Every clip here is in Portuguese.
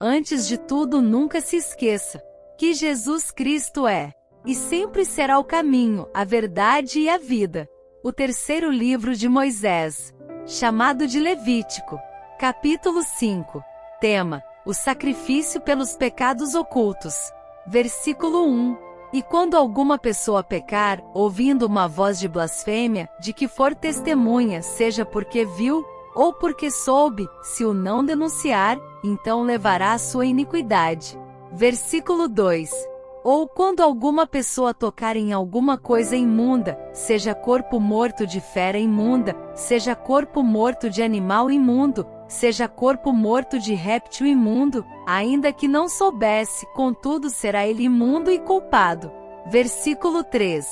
Antes de tudo, nunca se esqueça que Jesus Cristo é e sempre será o caminho, a verdade e a vida. O terceiro livro de Moisés, chamado de Levítico, capítulo 5. Tema: o sacrifício pelos pecados ocultos. Versículo 1. E quando alguma pessoa pecar, ouvindo uma voz de blasfêmia, de que for testemunha, seja porque viu, ou porque soube, se o não denunciar, então levará a sua iniquidade. Versículo 2. Ou quando alguma pessoa tocar em alguma coisa imunda, seja corpo morto de fera imunda, seja corpo morto de animal imundo, seja corpo morto de réptil imundo, ainda que não soubesse, contudo será ele imundo e culpado. Versículo 3.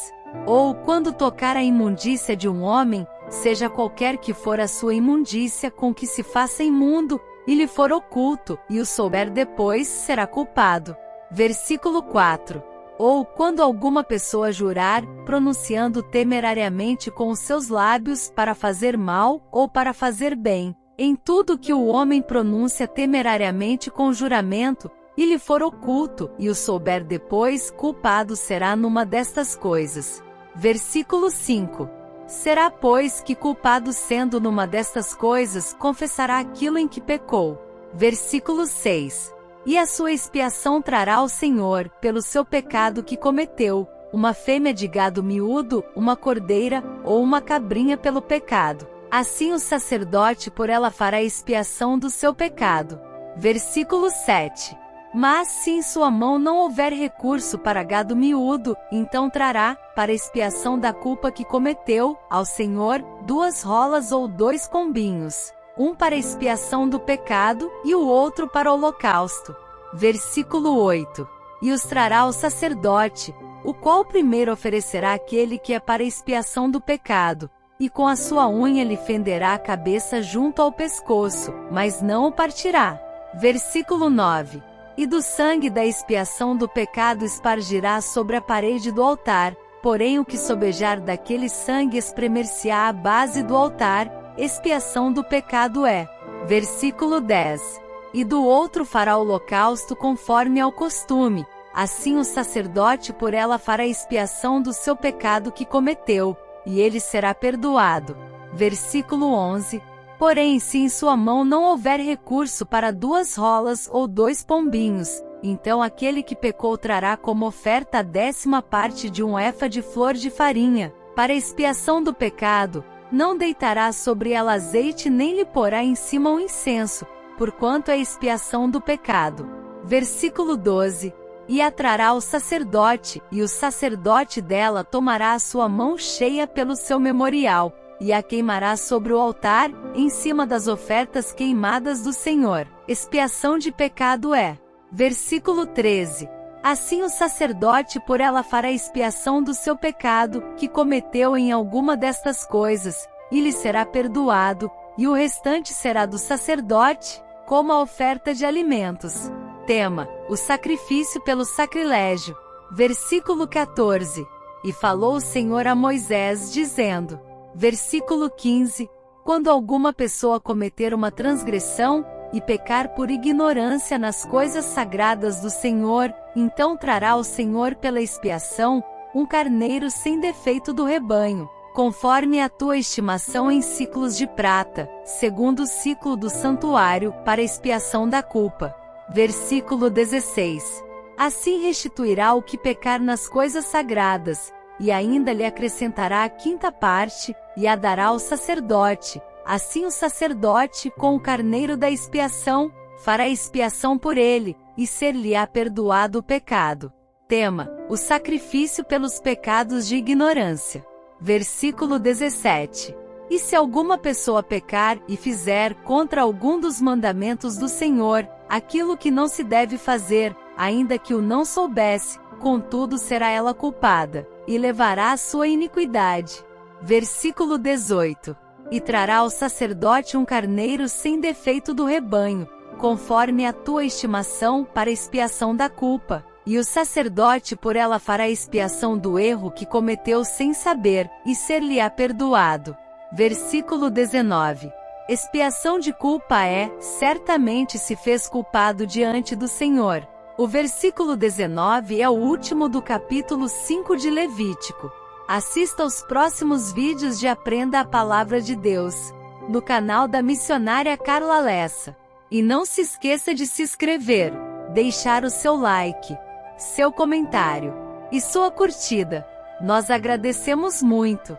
Ou quando tocar a imundícia de um homem, seja qualquer que for a sua imundícia com que se faça imundo, e lhe for oculto, e o souber depois, será culpado. Versículo 4. Ou quando alguma pessoa jurar, pronunciando temerariamente com os seus lábios, para fazer mal, ou para fazer bem, em tudo que o homem pronuncia temerariamente com juramento, e lhe for oculto, e o souber depois, culpado será numa destas coisas. Versículo 5. Será, pois, que culpado sendo numa destas coisas, confessará aquilo em que pecou. Versículo 6. E a sua expiação trará ao Senhor, pelo seu pecado que cometeu, uma fêmea de gado miúdo, uma cordeira, ou uma cabrinha pelo pecado. Assim o sacerdote por ela fará expiação do seu pecado. Versículo 7. Mas se em sua mão não houver recurso para gado miúdo, então trará, para expiação da culpa que cometeu, ao Senhor, 2 rolas ou 2 pombinhos, um para expiação do pecado, e o outro para o holocausto. Versículo 8. E os trará ao sacerdote, o qual primeiro oferecerá aquele que é para expiação do pecado, e com a sua unha lhe fenderá a cabeça junto ao pescoço, mas não o partirá. Versículo 9. E do sangue da expiação do pecado espargirá sobre a parede do altar, porém o que sobejar daquele sangue espremer-se-á à base do altar, expiação do pecado é. Versículo 10. E do outro fará holocausto conforme ao costume, assim o sacerdote por ela fará expiação do seu pecado que cometeu, e ele será perdoado. Versículo 11. Porém, se em sua mão não houver recurso para 2 rolas ou 2 pombinhos, então aquele que pecou trará como oferta a 10ª parte de um efa de flor de farinha, para expiação do pecado, não deitará sobre ela azeite nem lhe porá em cima o incenso, porquanto é expiação do pecado. Versículo 12. E a trará ao sacerdote, e o sacerdote dela tomará a sua mão cheia pelo seu memorial, e a queimará sobre o altar, em cima das ofertas queimadas do Senhor. Expiação de pecado é. Versículo 13. Assim o sacerdote por ela fará expiação do seu pecado, que cometeu em alguma destas coisas, e lhe será perdoado, e o restante será do sacerdote, como a oferta de alimentos. Tema: o sacrifício pelo sacrilégio. Versículo 14. E falou o Senhor a Moisés, dizendo. Versículo 15. Quando alguma pessoa cometer uma transgressão, e pecar por ignorância nas coisas sagradas do Senhor, então trará ao Senhor pela expiação, um carneiro sem defeito do rebanho, conforme a tua estimação em siclos de prata, segundo o ciclo do santuário, para expiação da culpa. Versículo 16. Assim restituirá o que pecar nas coisas sagradas, e ainda lhe acrescentará a 5ª parte, e a dará ao sacerdote. Assim o sacerdote, com o carneiro da expiação, fará expiação por ele, e ser-lhe-á perdoado o pecado. Tema: o sacrifício pelos pecados de ignorância. Versículo 17. E se alguma pessoa pecar, e fizer contra algum dos mandamentos do Senhor, aquilo que não se deve fazer, ainda que o não soubesse, contudo será ela culpada, e levará a sua iniquidade. Versículo 18. E trará ao sacerdote um carneiro sem defeito do rebanho, conforme a tua estimação, para expiação da culpa, e o sacerdote por ela fará expiação do erro que cometeu sem saber, e ser-lhe-á perdoado. Versículo 19. Expiação de culpa certamente se fez culpado diante do Senhor. O versículo 19 é o último do capítulo 5 de Levítico. Assista aos próximos vídeos de Aprenda a Palavra de Deus, no canal da missionária Carla Lessa. E não se esqueça de se inscrever, deixar o seu like, seu comentário e sua curtida. Nós agradecemos muito.